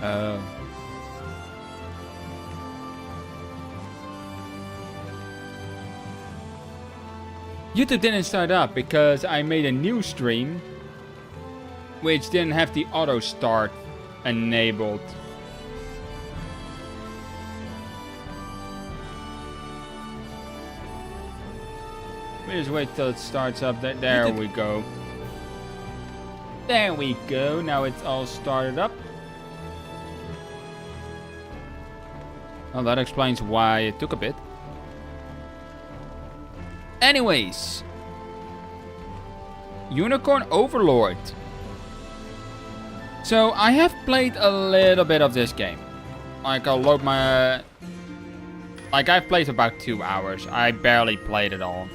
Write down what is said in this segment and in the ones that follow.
Oh. YouTube didn't start up because I made a new stream which didn't have the auto start enabled. We just wait till it starts up. There we go. There we go. Now it's all started up. Well, that explains why it took a bit. Anyways. Unicorn Overlord. So, I have played a little bit of this game. Like, I'll load my... Like, I've played about 2 hours. I barely played it all.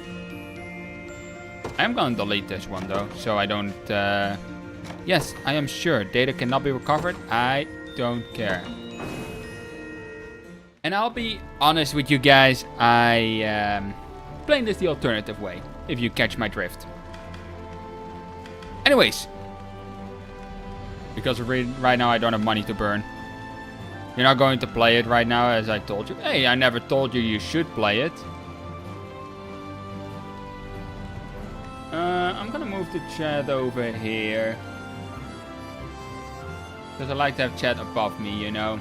I'm gonna delete this one, though, so I don't... Yes, I am sure. Data cannot be recovered. I don't care. And I'll be honest with you guys. I playing this the alternative way, if you catch my drift. Anyways. Because right now I don't have money to burn. You're not going to play it right now, as I told you. Hey, I never told you you should play it. I'm gonna move the chat over here. Because I like to have chat above me, you know.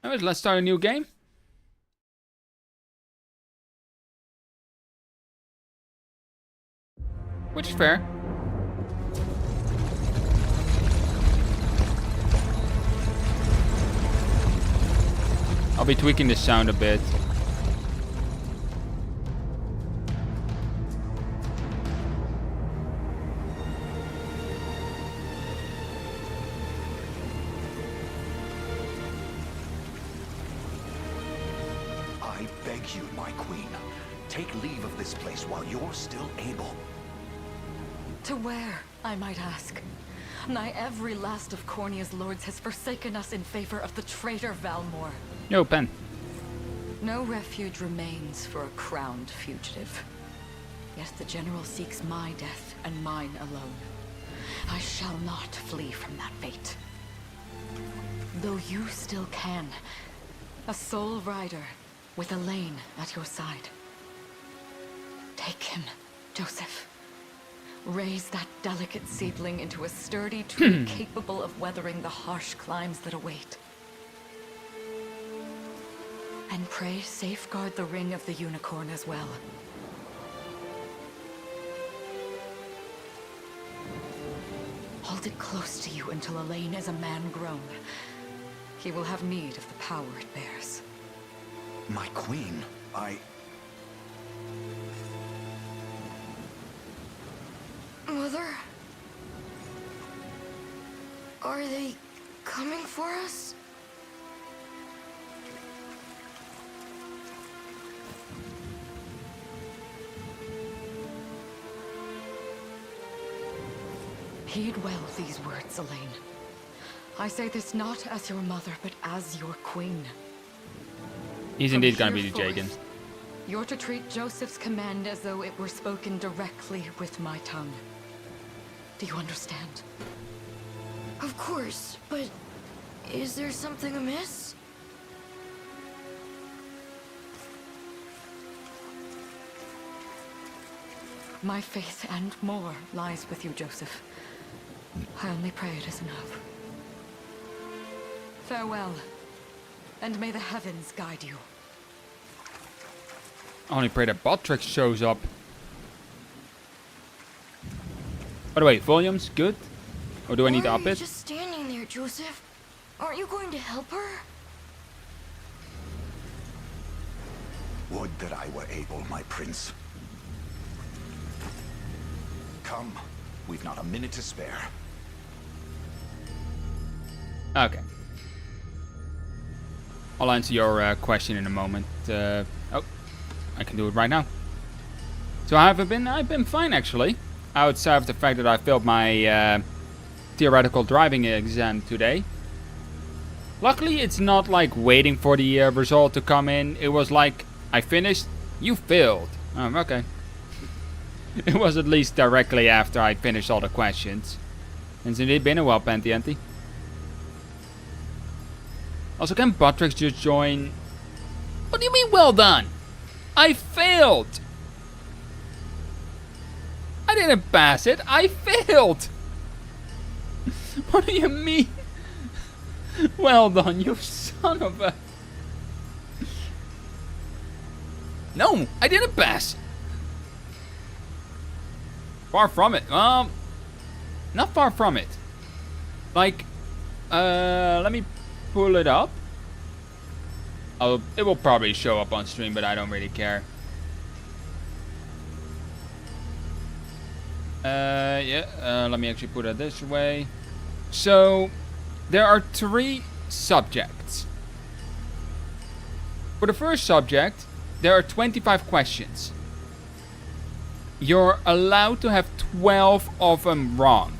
Anyways, let's start a new game. Which is fair. I'll be tweaking the sound a bit. I beg you, my queen, take leave of this place while you're still able. To where, I might ask? Nigh every last of Cornia's lords has forsaken us in favor of the traitor Valmor. No pen. No refuge remains for a crowned fugitive. Yet the general seeks my death and mine alone. I shall not flee from that fate. Though you still can. A sole rider with Elaine at your side. Take him, Joseph. Raise that delicate seedling into a sturdy tree capable of weathering the harsh climes that await. And pray safeguard the ring of the unicorn as well. Hold it close to you until Elaine is a man grown. He will have need of the power it bears. My queen, Mother? Are they coming for us? Heed well these words, Elaine. I say this not as your mother, but as your queen. He's From indeed gonna be the hereforth, Jagan. You're to treat Joseph's command as though it were spoken directly with my tongue. Do you understand? Of course, but is there something amiss? My faith and more lies with you, Joseph. I only pray it is enough. Farewell, and may the heavens guide you. I only pray that Botrix shows up. By the way, volume's good? Or do I need to Why up are you it? just standing there, Joseph? Aren't you going to help her? would that I were able, my prince. Come, we've not a minute to spare. Okay. I'll answer your question in a moment. Oh, I can do it right now. So how have I been? I've been fine, actually. Outside of the fact that I failed my theoretical driving exam today. Luckily, it's not like waiting for the result to come in. It was like, I finished, you failed. Oh, okay. It was at least directly after I finished all the questions. It's indeed been a while, Panty. Also, can Botrix just join? What do you mean, well done? I failed! I didn't pass it, I failed! What do you mean? Well done, you son of a... No, I didn't pass! Far from it. Not far from it. Like, let me pull it up. Oh, it will probably show up on stream, but I don't really care. Let me actually put it this way. So, there are 3 subjects. For the first subject, there are 25 questions. You're allowed to have 12 of them wrong.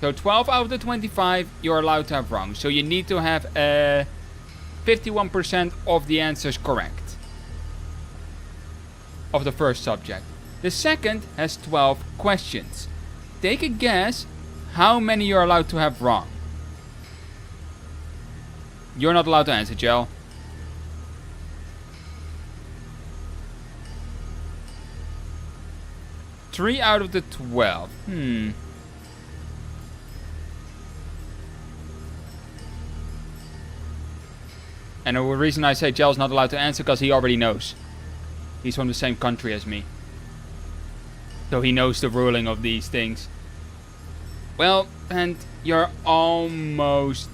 So 12 out of the 25 you're allowed to have wrong. So you need to have 51% of the answers correct. Of the first subject. The second has 12 questions. Take a guess how many you're allowed to have wrong. You're not allowed to answer, Jel. Three out of the 12. And the reason I say Jel's not allowed to answer because he already knows. He's from the same country as me. So he knows the ruling of these things. Well, and you're almost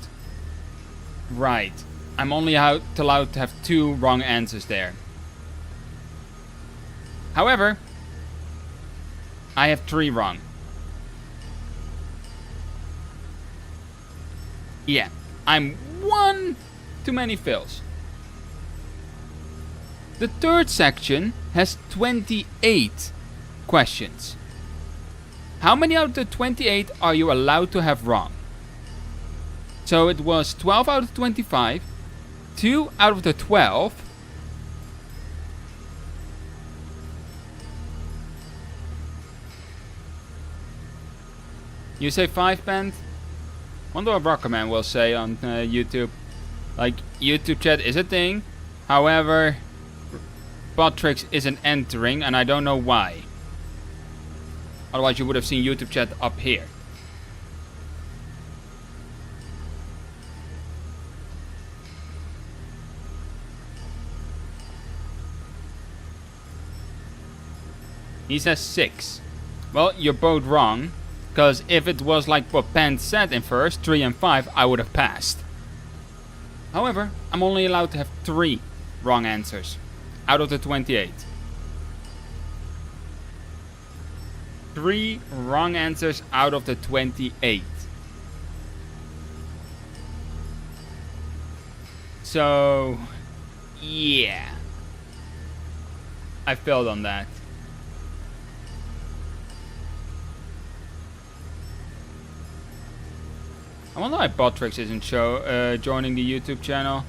right. I'm only allowed to have 2 wrong answers there. However, I have 3 wrong. Yeah, I'm 1 too many fails. The third section has 28 questions. How many out of the 28 are you allowed to have wrong? So it was 12 out of 25, 2 out of the 12. You say 5, Pent? Wonder what Rockerman will say on YouTube. Like, YouTube chat is a thing. However, Botrix isn't entering, and I don't know why. Otherwise, you would have seen YouTube chat up here. He says 6. Well, you're both wrong. Because if it was like what Pan said in first, 3 and 5, I would have passed. However, I'm only allowed to have 3 wrong answers out of the 28. 3 wrong answers out of the 28. So, yeah. I failed on that. I wonder why Botrix isn't joining the YouTube channel.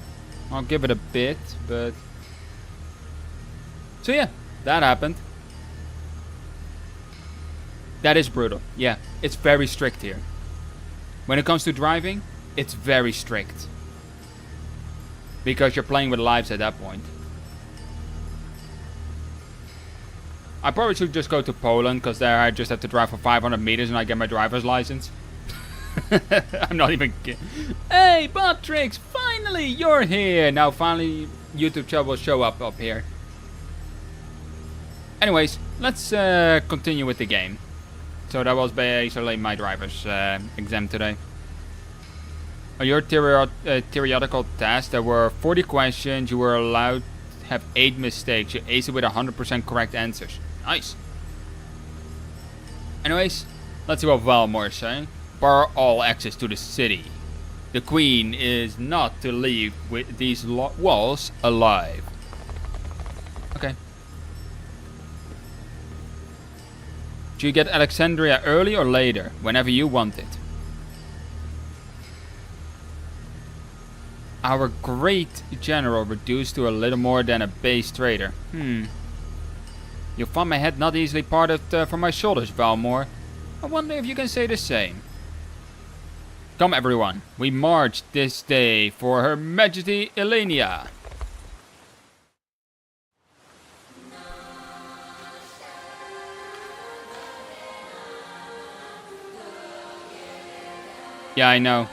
I'll give it a bit, but... So yeah, that happened. That is brutal. Yeah, it's very strict here. When it comes to driving, it's very strict. Because you're playing with lives at that point. I probably should just go to Poland, because there I just have to drive for 500 meters and I get my driver's license. I'm not even kidding. Hey, Botrix, finally you're here. Now finally YouTube channel will show up here. Anyways, let's continue with the game. So that was basically my driver's exam today. On your theoretical test, there were 40 questions. You were allowed to have 8 mistakes. You aced it with 100% correct answers. Nice. Anyways, let's see what Valmore is saying. Bar all access to the city. The queen is not to leave with these walls alive. Okay. Do you get Alexandria early or later? Whenever you want it. Our great general reduced to a little more than a base trader. You'll find my head not easily parted from my shoulders, Valmore. I wonder if you can say the same. Come everyone, we march this day for Her Majesty Elenia. Yeah, I know.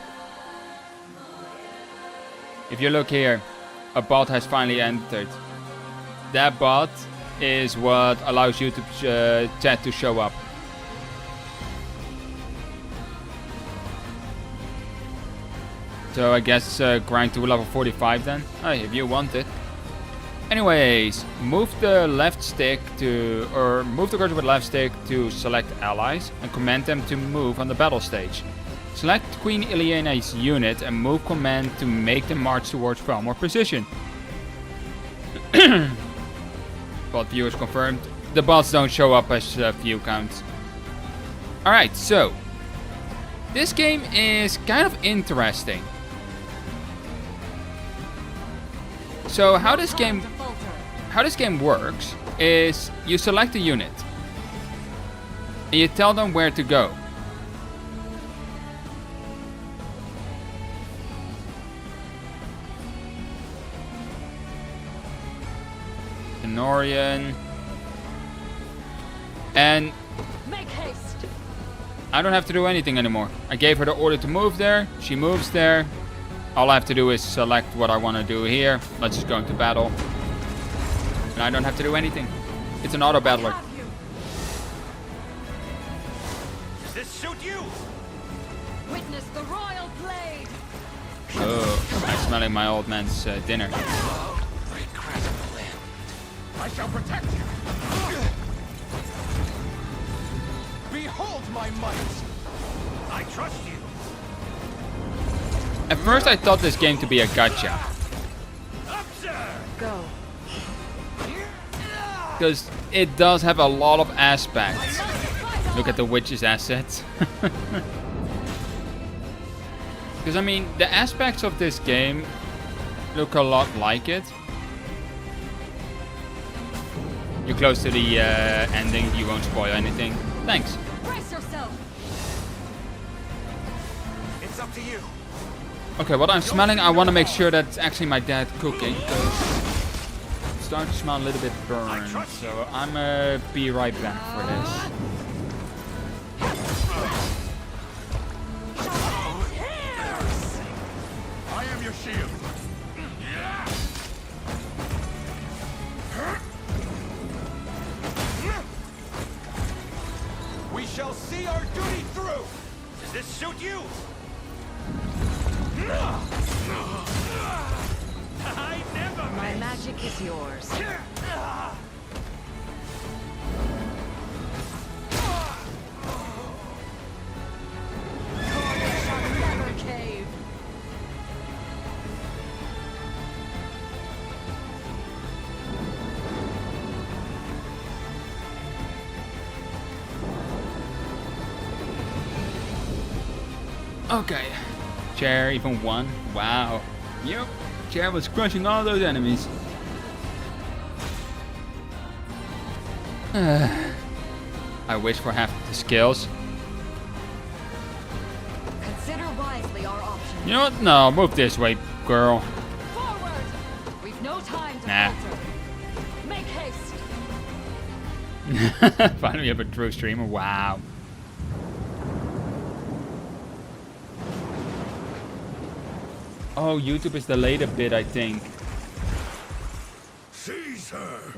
If you look here, a bot has finally entered. That bot is what allows you to chat to show up. So I guess grind to level 45 then. Hey, if you want it. Anyways, move the left stick to, or move the cursor with left stick to select allies and command them to move on the battle stage. Select Queen Iliena's unit and move command to make them march towards Valmore position. Bot viewers confirmed. The bots don't show up as view counts. Alright, so this game is kind of interesting. So how this game works is you select a unit and you tell them where to go. Norian. And Make haste. I don't have to do anything anymore. I gave her the order to move there. She moves there. All I have to do is select what I want to do here. Let's just go into battle. And I don't have to do anything. It's an auto battler. Does this suit you? Witness the royal blade. Oh, I'm smelling my old man's dinner. Great grasp of the land. I shall protect you. Behold my might. I trust you. At first I thought this game to be a gacha. Go. Because it does have a lot of aspects. Look at the witch's assets. Because I mean, the aspects of this game look a lot like it. You're close to the ending, you won't spoil anything. Thanks. Brace yourself. It's up to you. Okay, what I'm smelling, I want to make sure that's actually my dad cooking. It's starting to smell a little bit burned, so I'm gonna be right back for this. I am your shield. We shall see our duty through. Does this suit you? I never My magic is yours. Never cave. Okay. Chair even won. Wow. Yep. Chair was crushing all those enemies. I wish for half the skills. Consider wisely our options. You know what? No, move this way, girl. Forward! We've no time to Nah. falter. Make haste. Finally, we have a true streamer. Wow. Oh, YouTube is delayed a bit, I think. Seize her.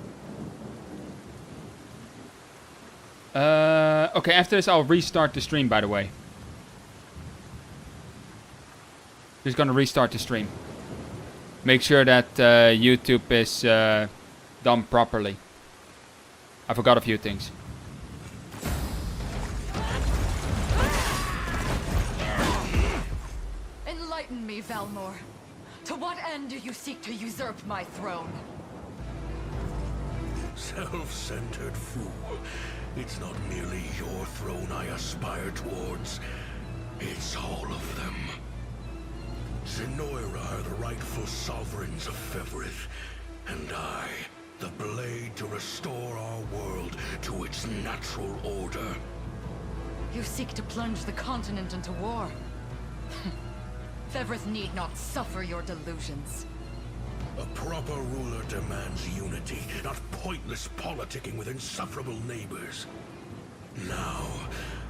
Okay, after this, I'll restart the stream, by the way. Just gonna restart the stream. Make sure that YouTube is done properly. I forgot a few things. Enlighten me, Valmore. To what end do you seek to usurp my throne? Self-centered fool. It's not merely your throne I aspire towards. It's all of them. Zenoira are the rightful sovereigns of Fevrith, and I The blade to restore our world to its natural order. You seek to plunge the continent into war. Fevrith need not suffer your delusions. A proper ruler demands unity, not pointless politicking with insufferable neighbors. Now,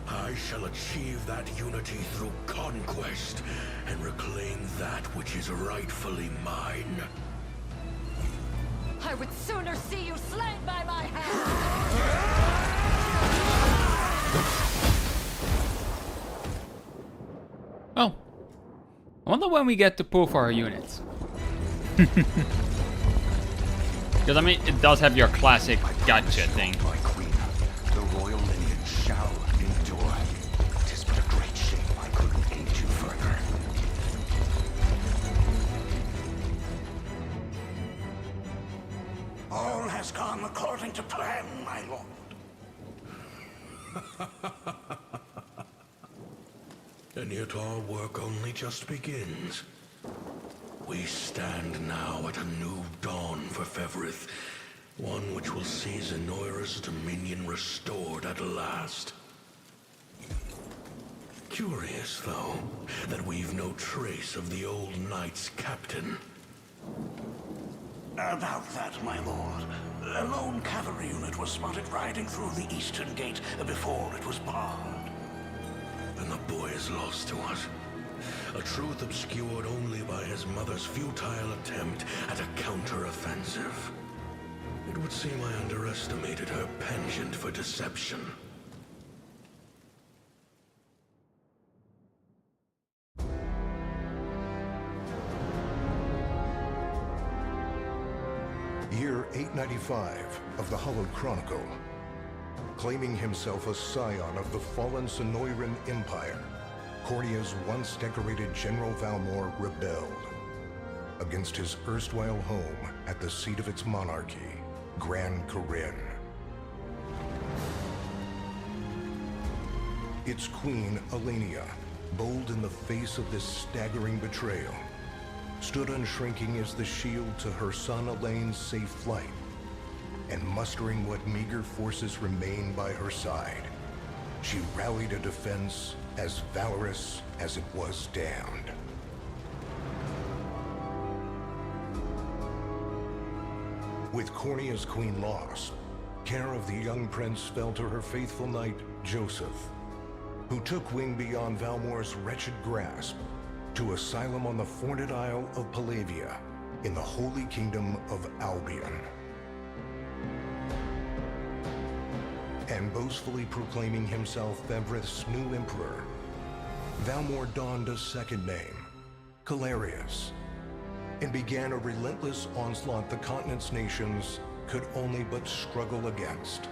I shall achieve that unity through conquest and reclaim that which is rightfully mine. I would sooner see you slain by my hand! Well, I wonder when we get to pull for our units. Because, I mean, it does have your classic gotcha thing. My queen, the royal lineage shall endure. 'Tis but a great shame I couldn't aid you further. All has gone according to plan, my lord. And yet our work only just begins. We stand now at a new dawn for Fevrith, one which will see Zenoira's dominion restored at last. Curious, though, that we've no trace of the old knight's captain. About that, my lord. A lone cavalry unit was spotted riding through the eastern gate before it was barred. And the boy is lost to us. A truth obscured only by his mother's futile attempt at a counter-offensive. It would seem I underestimated her penchant for deception. Year 895 of the Hallowed Chronicle. Claiming himself a scion of the fallen Sonoran Empire, Cornia's once decorated General Valmor rebelled against his erstwhile home at the seat of its monarchy, Gran Corinne. Its queen, Alania, bold in the face of this staggering betrayal, stood unshrinking as the shield to her son Elaine's safe flight, and mustering what meager forces remained by her side, she rallied a defense as valorous as it was damned. With Cornia's queen lost, care of the young prince fell to her faithful knight, Joseph, who took wing beyond Valmor's wretched grasp to asylum on the Forned Isle of Palavia in the Holy Kingdom of Albion. And boastfully proclaiming himself Fevrith's new emperor, Valmor donned a second name, Calarius, and began a relentless onslaught the continent's nations could only but struggle against.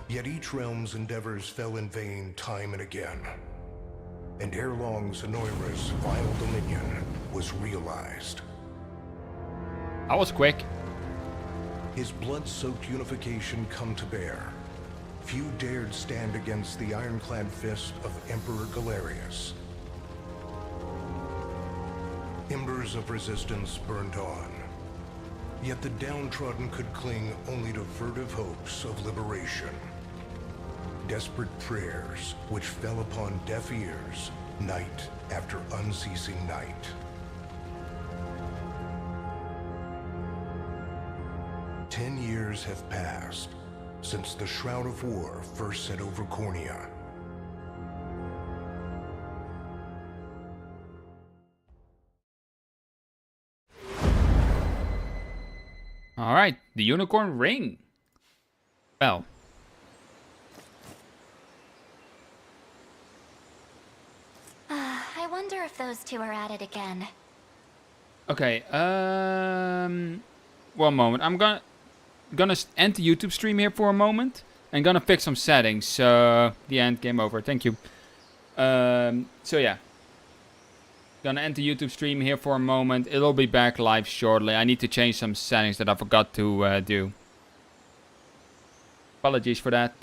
Yet each realm's endeavors fell in vain time and again, and ere long Zenoira's vile dominion was realized. That was quick. His blood-soaked unification come to bear, few dared stand against the ironclad fist of Emperor Galerius. Embers of resistance burned on, yet the downtrodden could cling only to furtive hopes of liberation. Desperate prayers which fell upon deaf ears night after unceasing night. "10 years have passed since the Shroud of War first set over Cornia. Alright, the unicorn ring. Well. I wonder if those two are at it again. Okay, one moment. I'm gonna end the YouTube stream here for a moment. And gonna fix some settings. So, the end, game over. Thank you. So yeah. Gonna end the YouTube stream here for a moment. It'll be back live shortly. I need to change some settings that I forgot to do. Apologies for that.